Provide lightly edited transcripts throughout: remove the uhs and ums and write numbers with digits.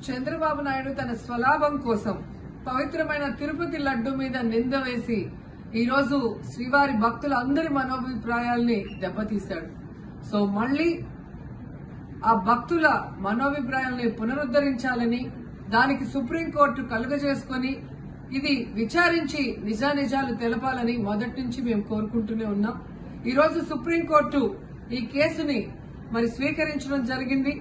చంద్రబాబు నాయుడు తన స్వలాభం కోసం పవిత్రమైన తిరుపతి లడ్డు మీద నింద వేసి ఈరోజు శ్రీవారి భక్తులందరి మనోభిప్రాయాల్ని దెబ్బతీశాడు. సో మళ్లీ ఆ భక్తుల మనోభిప్రాయాల్ని పునరుద్ధరించాలని, దానికి సుప్రీంకోర్టు కలుగజేసుకుని ఇది విచారించి నిజానిజాలు తెలపాలని మొదటి నుంచి మేము కోరుకుంటూనే ఉన్నాం. ఈరోజు సుప్రీంకోర్టు ఈ కేసుని స్వీకరించడం జరిగింది.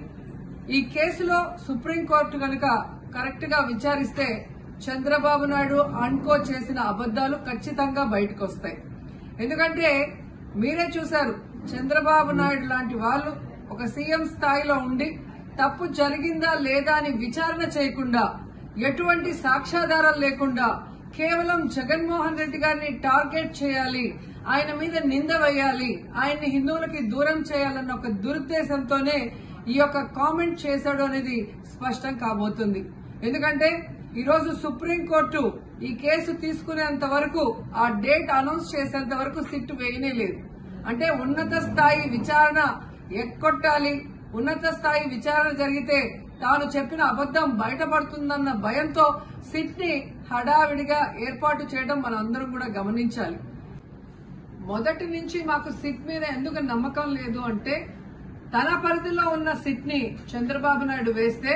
ఈ కేసులో సుప్రీంకోర్టు కనుక కరెక్ట్ గా విచారిస్తే చంద్రబాబు నాయుడు అన్కో చేసిన అబద్దాలు ఖచ్చితంగా బయటకు వస్తాయి. ఎందుకంటే మీరే చూశారు, చంద్రబాబు నాయుడు లాంటి వాళ్ళు ఒక సీఎం స్థాయిలో ఉండి తప్పు జరిగిందా లేదా అని విచారణ చేయకుండా, ఎటువంటి సాక్ష్యాధారాలు లేకుండా కేవలం జగన్మోహన్ రెడ్డి గారిని టార్గెట్ చేయాలి, ఆయన మీద నింద వేయాలి, ఆయన్ని హిందువులకి దూరం చేయాలన్న ఒక దురుద్దేశంతోనే ఈ యొక్క కామెంట్ చేశాడు అనేది స్పష్టం కాబోతుంది. ఎందుకంటే ఈరోజు సుప్రీంకోర్టు ఈ కేసు తీసుకునేంత వరకు, ఆ డేట్ అనౌన్స్ చేసేంత వరకు సిట్ వేయనే లేదు. అంటే ఉన్నత స్థాయి విచారణ ఎక్కొట్టాలి, ఉన్నత స్థాయి విచారణ జరిగితే తాను చెప్పిన అబద్దం బయటపడుతుందన్న భయంతో సిట్ ని హడావిడిగా ఏర్పాటు చేయడం మనందరం కూడా గమనించాలి. మొదటి నుంచి మాకు సిట్ మీద ఎందుకు నమ్మకం లేదు అంటే, తన పరిధిలో ఉన్న సిట్ ని చంద్రబాబు నాయుడు వేస్తే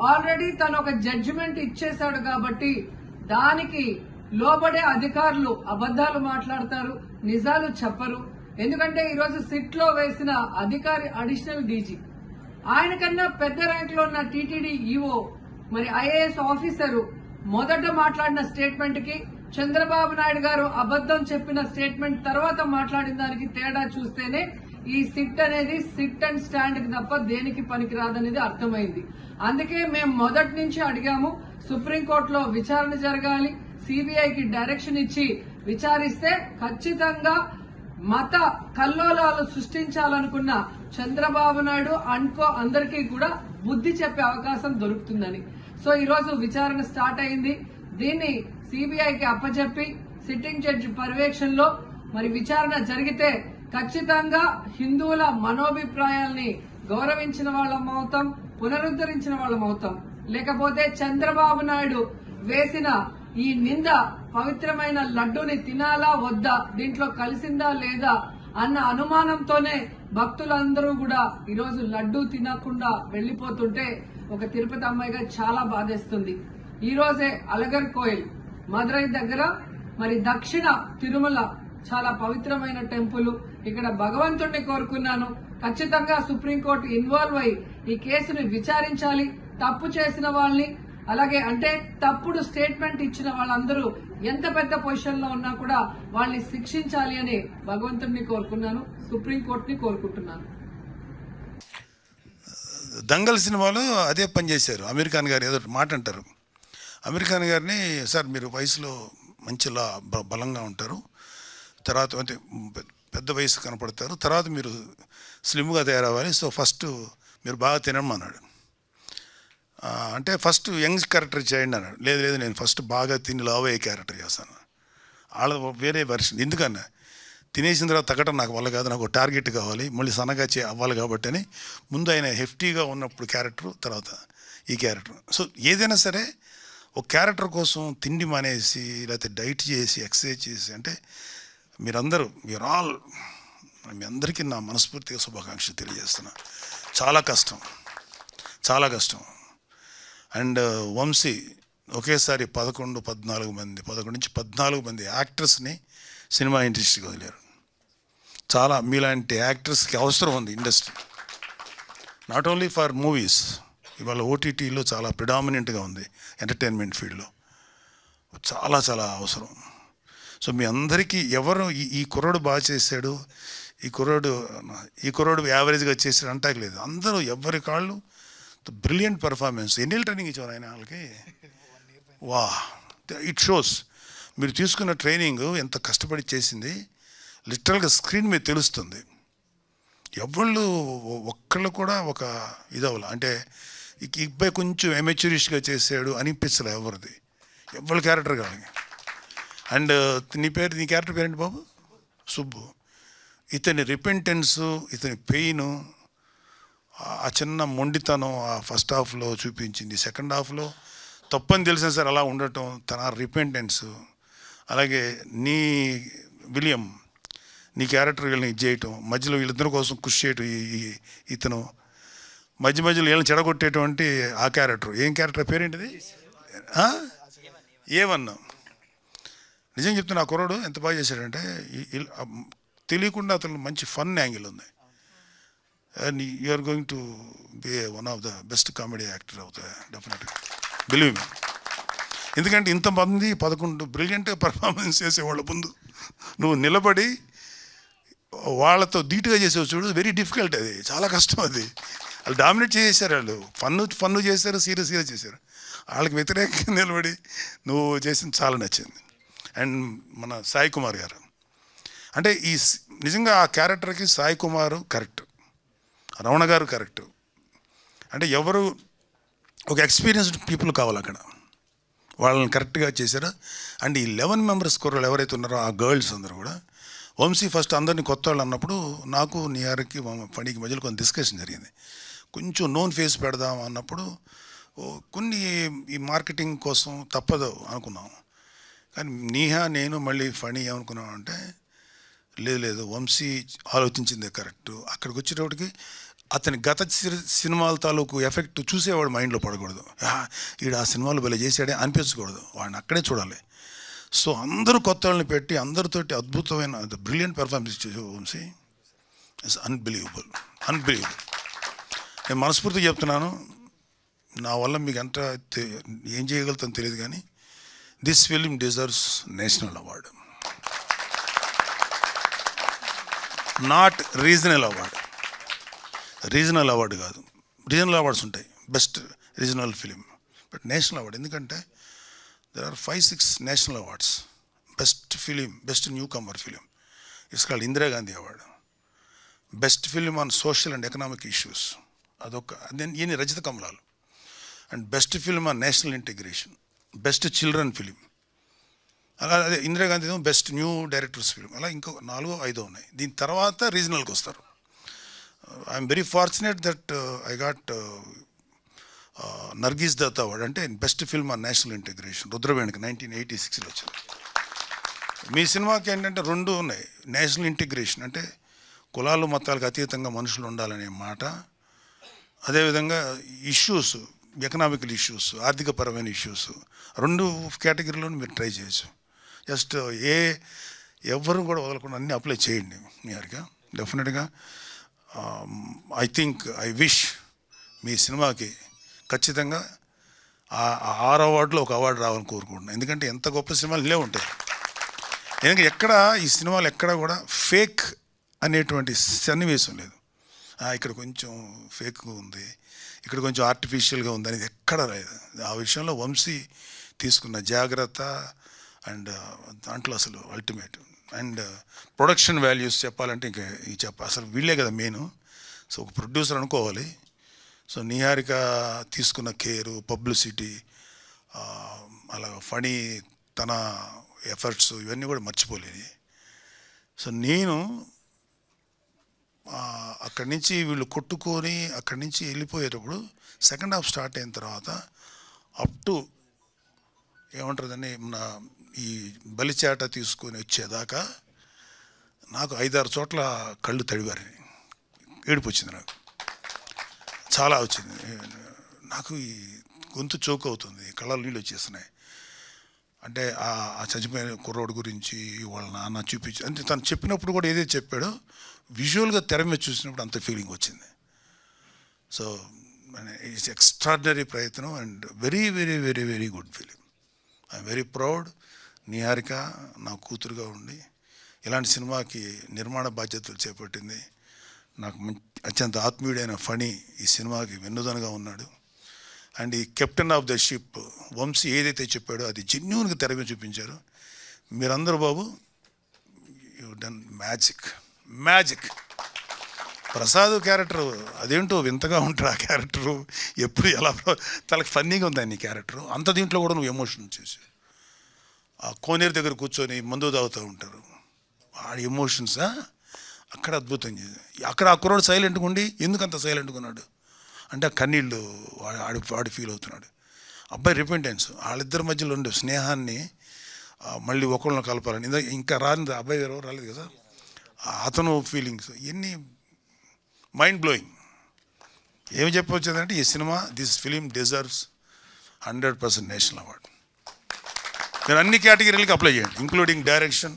ఆల్రెడీ తను ఒక జడ్జిమెంట్ ఇచ్చేశాడు కాబట్టి దానికి లోబడే అధికారులు అబద్దాలు మాట్లాడతారు, నిజాలు చెప్పరు. ఎందుకంటే ఈరోజు సిట్ లో వేసిన అధికారి అడిషనల్ డీజీ, ఆయన కన్నా పెద్ద ర్యాంక్ లో ఉన్న టీటీడీ ఈఓ, ఐఏఎస్ ఆఫీసరు మొదట మాట్లాడిన స్టేట్మెంట్ కి చంద్రబాబు నాయుడు గారు అబద్దం చెప్పిన స్టేట్మెంట్ తర్వాత మాట్లాడిన దానికి తేడా చూస్తేనే ఈ సిట్ అనేది సిట్ అండ్ స్టాండ్ కి తప్ప దేనికి పనికిరాదనేది అర్థమైంది. అందుకే మేము మొదటి నుంచి అడిగాము, సుప్రీంకోర్టులో విచారణ జరగాలి, సిబిఐకి డైరెక్షన్ ఇచ్చి విచారిస్తే ఖచ్చితంగా మత కల్లోలాలు సృష్టించాలనుకున్న చంద్రబాబు నాయుడు అన్కో అందరికీ కూడా బుద్ధి చెప్పే అవకాశం దొరుకుతుందని. సో ఈరోజు విచారణ స్టార్ట్ అయింది. దీన్ని సిబిఐకి అప్పచెప్పి సిట్టింగ్ జడ్జి పర్యవేక్షణలో విచారణ జరిగితే ఖచ్చితంగా హిందువుల మనోభిప్రాయాల్ని గౌరవించిన వాళ్ళం అవుతాం, పునరుద్దరించిన వాళ్ళం అవుతాం. లేకపోతే చంద్రబాబు నాయుడు వేసిన ఈ నింద పవిత్రమైన లడ్డూని తినాలా వద్దా, దీంట్లో కలిసిందా లేదా అన్న అనుమానంతోనే భక్తులందరూ కూడా ఈరోజు లడ్డూ తినకుండా వెళ్లిపోతుంటే ఒక తిరుపతి అమ్మాయిగా చాలా బాధేస్తుంది. ఈ రోజే అలగర్ కోయిల్ మదురై దగ్గర దక్షిణ తిరుమల చాలా పవిత్రమైన టెంపుల్, ఇక్కడ భగవంతుడిని కోరుకున్నాను. ఖచ్చితంగా సుప్రీంకోర్టు ఇన్వాల్వ్ అయి ఈ కేసుని విచారించాలి. తప్పు చేసిన వాళ్ళని, అలాగే అంటే తప్పుడు స్టేట్మెంట్ ఇచ్చిన వాళ్ళందరూ ఎంత పెద్ద పొజిషన్ లో ఉన్నా కూడా వాళ్ళని శిక్షించాలి అని భగవంతుడిని కోరుకున్నాను, సుప్రీంకోర్టుని కోరుకుంటున్నాను. దంగల్ సినిమాలో అదే పని చేశారు. అమీర్ ఖాన్ గారు ఏదో మాట అంటారు. అమీర్ ఖాన్ గారిని, సార్ మీరు వయసులో మంచిలా బలంగా ఉంటారు, తర్వాత అంటే పెద్ద వయసు కనపడతారు, తర్వాత మీరు స్లిమ్గా తయారవ్వాలి, సో ఫస్ట్ మీరు బాగా తినమన్నాడు. అంటే ఫస్ట్ యంగ్ క్యారెక్టర్ చేయండి అన్నాడు. లేదు లేదు, నేను ఫస్ట్ బాగా తిని లావ్ అయ్యే క్యారెక్టర్ చేస్తాను. వాళ్ళ వేరే వెర్షన్. ఎందుకన్నా తినేసిన తర్వాత తగ్గటం నాకు వల్ల కాదు, నాకు టార్గెట్ కావాలి, మళ్ళీ సన్నగా అవ్వాలి కాబట్టి అని ముందు ఆయన హెఫ్టీగా ఉన్నప్పుడు క్యారెక్టర్, తర్వాత ఈ క్యారెక్టర్. సో ఏదైనా సరే ఒక క్యారెక్టర్ కోసం తిండి మానేసి లేకపోతే డైట్ చేసి ఎక్సర్సైజ్ చేసి, అంటే మీరందరూ మీ అందరికీ నా మనస్ఫూర్తిగా శుభాకాంక్షలు తెలియజేస్తున్నా. చాలా కష్టం, చాలా కష్టం. అండ్ వంశీ ఒకేసారి 11 నుంచి 14 మంది యాక్టర్స్ని సినిమా ఇండస్ట్రీకి వదిలేరు. చాలా మీలాంటి యాక్టర్స్కి అవసరం ఉంది industry, not only for movies. ఇవాళ ఓటీటీలో చాలా ప్రిడామినెంట్గా ఉంది ఎంటర్టైన్మెంట్ ఫీల్డ్లో, చాలా చాలా అవసరం. సో మీ అందరికీ ఎవరు ఈ కుర్రోడు బాగా చేశాడు, ఈ కుర్రోడు యావరేజ్గా చేశాడు అంటాకలేదు. అందరూ ఎవరి కాళ్ళు బ్రిలియంట్ పర్ఫార్మెన్స్. ఎన్నేళ్ళు ట్రైనింగ్ ఇచ్చారు ఆయన వాళ్ళకి? వా, ఇట్ షోస్ మీరు తీసుకున్న ట్రైనింగ్ ఎంత కష్టపడి చేసింది లిటరల్గా స్క్రీన్ మీద తెలుస్తుంది. ఎవళ్ళు ఒక్కళ్ళు కూడా ఒక ఇదవ్వాలి, అంటే ఈ అబ్బాయి కొంచెం ఎమెచ్యూరిష్గా చేశాడు అనిపించలే ఎవరిది, ఎవరి క్యారెక్టర్ కాదు. అండ్ నీ క్యారెక్టర్ పేరేంటి బాబు? సుబ్బు. ఇతని రిపెంటెన్సు, ఇతని పెయిన్, ఆ చిన్న మొండితనం ఆ ఫస్ట్ హాఫ్లో చూపించింది. సెకండ్ హాఫ్లో తప్పని తెలిసిన సార్ అలా ఉండటం, తన రిపెంటెన్స్, అలాగే విలియం నీ క్యారెక్టర్ వీళ్ళని ఇది చేయటం, మధ్యలో వీళ్ళిద్దరి కోసం కృషి చేయటం, ఇతను మధ్యలో వీళ్ళని చెడగొట్టేటువంటి ఆ క్యారెక్టర్, ఏం క్యారెక్టర్ పేరేంటిది, ఏమన్నా నిజం చెప్తున్నా. ఆ కుర్రాడు ఎంత బాగా చేశాడంటే తెలియకుండా అతను మంచి ఫన్ యాంగిల్ ఉంది. And you are going to be one of the best comedy actor అవుతాయి డెఫినెట్గా, బిలీవ్ మీ. ఎందుకంటే ఇంతమంది 11 బ్రిలియంట్ పర్ఫార్మెన్స్ చేసేవాళ్ళ ముందు నువ్వు నిలబడి వాళ్ళతో ధీటుగా చేసేవి చూడు, వెరీ డిఫికల్ట్, అది చాలా కష్టం. అది వాళ్ళు డామినేట్ చేసేసారు, వాళ్ళు ఫన్ను చేశారు, సీరియస్ చేశారు. వాళ్ళకి వ్యతిరేకంగా నిలబడి నువ్వు చేసింది చాలా నచ్చింది. అండ్ మన సాయి కుమార్ గారు అంటే నిజంగా ఆ క్యారెక్టర్కి సాయి కుమార్ కరెక్ట్, రమణ గారు కరెక్ట్. అంటే ఎవరు ఒక ఎక్స్పీరియన్స్డ్ పీపుల్ కావాలి అక్కడ, వాళ్ళని కరెక్ట్గా చేశారు. అండ్ ఈ 11 మెంబర్స్ కుర్రలు ఎవరైతే ఉన్నారో ఆ గర్ల్స్ అందరూ కూడా, వంశీ ఫస్ట్ అందరినీ కొత్త వాళ్ళు అన్నప్పుడు నాకు నిహార్కి ఫణికి మధ్యలో కొంచెం డిస్కషన్ జరిగింది. కొంచెం నోన్ ఫేస్ పెడదాం అన్నప్పుడు కొన్ని ఈ మార్కెటింగ్ కోసం తప్పదు అనుకున్నాం. కానీ నేను మళ్ళీ ఫణి ఏమనుకున్నాం అంటే లేదు వంశీ ఆలోచించిందే కరెక్ట్. అక్కడికి వచ్చేటప్పటికి అతని గత సినిమాల తాలూకు ఎఫెక్ట్ చూసేవాడు మైండ్లో పడకూడదు, ఈడు ఆ సినిమాలు భలే చేసాడే అనిపించకూడదు, వాడిని అక్కడే చూడాలి. సో అందరూ కొత్త వాళ్ళని పెట్టి అందరితోటి అద్భుతమైన బ్రిలియంట్ పెర్ఫార్మెన్స్ ఇచ్చే వంశీ ఇట్స్ అన్బిలీవబుల్. నేను మనస్ఫూర్తిగా చెప్తున్నాను, నా వల్ల మీకు ఎంత ఏం చేయగలుగుతాను తెలియదు, కానీ this film deserves national award, not regional award. Regional award కాదు, రీజనల్ అవార్డ్స్ ఉంటాయి, best regional film, but national award. ఎందుకంటే there are 5-6 national awards. Best film, best new comer film, it's called Indira Gandhi award. Best film on social and economic issues, అదొక ఈయన రజత కమలాలు. And best film on national integration, best children film, అలా అదే Indira Gandhi best new directors film, అలా ఇంకో 4-5 ఉన్నాయి. దీని తర్వాత రీజనల్కి వస్తారు. I'm very fortunate that I got Nargis Dutt award, అంటే best film on national integration, రుద్రవేణికి 1986లో వచ్చింది. మీ సినిమాకి ఏంటంటే 2 ఉన్నాయి, నేషనల్ ఇంటిగ్రేషన్ అంటే కులాలు మతాలకు అతీతంగా మనుషులు ఉండాలనే మాట, అదేవిధంగా ఇష్యూస్, ఎకనామికల్ ఇష్యూస్, ఆర్థికపరమైన ఇష్యూస్, 2 కేటగిరీలో మీరు ట్రై చేయొచ్చు. జస్ట్ ఎవరు కూడా వదలకుండా అన్నీ అప్లై చేయండి నిహారిక, డెఫినెట్గా. ఐ విష్ మీ సినిమాకి ఖచ్చితంగా 6 అవార్డులో ఒక అవార్డు రావాలని కోరుకుంటున్నాను. ఎందుకంటే ఎంత గొప్ప సినిమాలు ఇలే ఉంటాయి. ఎందుకంటే ఎక్కడ ఈ సినిమాలు ఎక్కడ కూడా ఫేక్ అనేటువంటి సన్నివేశం లేదు. ఇక్కడ కొంచెం ఫేక్ ఉంది, ఇక్కడ కొంచెం ఆర్టిఫిషియల్గా ఉంది అనేది ఎక్కడ లేదు. ఆ విషయంలో వంశీ తీసుకున్న జాగ్రత్త అండ్ దాంట్లో అసలు అల్టిమేట్. అండ్ ప్రొడక్షన్ వాల్యూస్ చెప్పాలంటే ఇంకా అసలు వీళ్ళే కదా మెయిన్. సో ఒక ప్రొడ్యూసర్ అనుకోవాలి. సో నిహారిక తీసుకున్న కేరు, పబ్లిసిటీ, అలా ఫణి తన ఎఫర్ట్స్, ఇవన్నీ కూడా మర్చిపోలేదు. సో నేను అక్కడి నుంచి వీళ్ళు కొట్టుకొని అక్కడి నుంచి వెళ్ళిపోయేటప్పుడు సెకండ్ హాఫ్ స్టార్ట్ అయిన తర్వాత అప్ టు ఏమంటుందని మన ఈ బలిచాట తీసుకొని వచ్చేదాకా నాకు 5-6 చోట్ల కళ్ళు తడివారు, ఏడుపు వచ్చింది, నాకు చాలా వచ్చింది. నాకు ఈ గొంతు చోక్ అవుతుంది, కళ్ళలో నీళ్ళు వచ్చేస్తున్నాయి. అంటే ఆ చచ్చిపోయిన కుర్రోడు గురించి వాళ్ళ నాన్న చూపించి, అంటే తను చెప్పినప్పుడు కూడా ఏదైతే చెప్పాడో విజువల్గా తెర మీద చూసినప్పుడు అంత ఫీలింగ్ వచ్చింది. సో ఇట్స్ ఎక్స్ట్రాడినరీ ప్రయత్నం and very very very very good film. I'm very proud. Niharika నా కూతురుగా ఉండి ఇలాంటి సినిమాకి నిర్మాణ బాధ్యతలు చేపట్టింది. నాకు అత్యంత ఆత్మీయుడైన ఫణి ఈ సినిమాకి వెన్నుదనగా ఉన్నాడు. అండ్ ఈ captain of the ship Vamsi ఏదైతే చెప్పాడో అది జెన్యూన్గా తెర మీద చూపించారు. మీరందరూ బాబు you done magic. Prasad character అదేంటో వింతగా ఉంటారు. ఆ క్యారెక్టరు ఎప్పుడు ఎలా తనకు ఫన్నీగా ఉంది నీ క్యారెక్టరు. అంత దీంట్లో కూడా నువ్వు ఎమోషన్ చేసి ఆ కోనేరు దగ్గర కూర్చొని మందు తాగుతూ ఉంటారు. ఆ ఎమోషన్స్ అక్కడ అద్భుతం చేశారు. అక్కడ ఆ కుర్రాడు సైలెంట్గా ఉండి ఎందుకు అంత సైలెంట్గా ఉన్నాడు అంటే ఆ కన్నీళ్ళు వాడు ఫీల్ అవుతున్నాడు. అబ్బాయి రిపెంటెన్స్, వాళ్ళిద్దరి మధ్యలో ఉండే స్నేహాన్ని మళ్ళీ ఒకళ్ళని కలపాలని ఇంకా రాని అబ్బాయి ఎవరో రాలేదు కదా, అతను ఫీలింగ్స్ ఇవన్నీ మైండ్ బ్లోయింగ్. ఏమి చెప్పవచ్చుందంటే ఈ cinema, this film deserves 100% national award. మీరు అన్ని కేటగిరీలకి అప్లై చేయండి, including direction,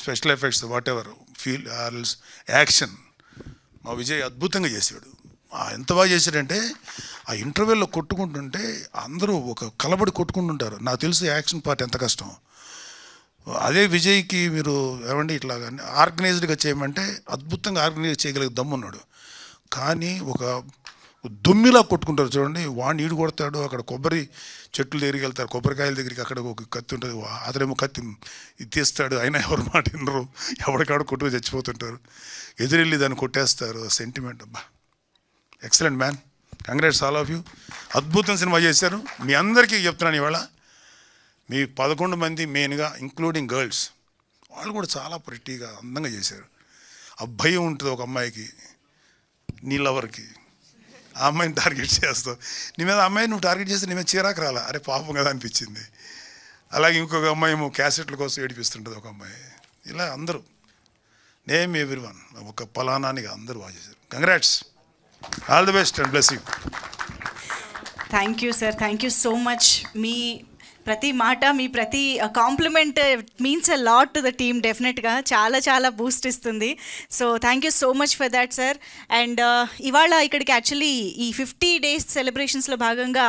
special effects, whatever, feel ఆర్ఎల్స్, యాక్షన్. మా విజయ్ అద్భుతంగా చేశాడు. ఎంత బాగా చేశాడంటే ఆ ఇంటర్వెల్లో కొట్టుకుంటుంటే అందరూ ఒక కలబడి కొట్టుకుంటుంటారు. నాకు తెలుసు యాక్షన్ పార్ట్ ఎంత కష్టం. అదే విజయ్కి మీరు ఏమండి ఇట్లా ఆర్గనైజ్డ్గా చేయమంటే అద్భుతంగా ఆర్గనైజ్ చేయగలిగే దమ్మున్నాడు. కానీ ఒక దుమ్మిలా కొట్టుకుంటారు చూడండి, వాడిని ఈడు కొడతాడు, అక్కడ కొబ్బరి చెట్లు దగ్గరికి వెళ్తారు, కొబ్బరికాయల దగ్గరికి అక్కడ ఒక కత్తి ఉంటుంది, అతనేమో కత్తి తీస్తాడు, అయినా ఎవరు మాట వినరు, ఎవరికాడు కొట్టుకు చచ్చిపోతుంటారు, ఎదురెళ్ళి దాన్ని కొట్టేస్తారు. సెంటిమెంట్ అబ్బా, excellent man, congrats all of you. అద్భుతం సినిమా చేశారు. మీ అందరికీ చెప్తున్నాను ఇవాళ, మీ 11 మంది మెయిన్గా ఇంక్లూడింగ్ గర్ల్స్, వాళ్ళు కూడా చాలా ప్రిటీగా అందంగా చేశారు. ఆ భయం ఉంటుంది ఒక అమ్మాయికి, నీ లవర్కి, ఆ అమ్మాయిని టార్గెట్ చేస్తావు, నీ మీద అమ్మాయి నువ్వు టార్గెట్ చేస్తే నీ మీద చీరాకు రాలా, అరే పాపం కదా అనిపించింది. అలాగే ఇంకొక అమ్మాయి ఏమో క్యాసెట్ల కోసం ఏడిపిస్తుంటుంది ఒక అమ్మాయి. ఇలా అందరూ నేమ్ ఎవ్రీవన్, ఒక పలానానిగా అందరూ బాగా చేశారు. Congrats, all the best and bless you. Thank you sir, thank you so much. మీ ప్రతి మాట, మీ ప్రతి compliment means a lot to the team. డెఫినెట్గా చాలా చాలా బూస్ట్ ఇస్తుంది. So thank you so much for that sir. And ఇవాళ ఇక్కడికి యాక్చువల్లీ ఈ 50 days సెలబ్రేషన్స్లో భాగంగా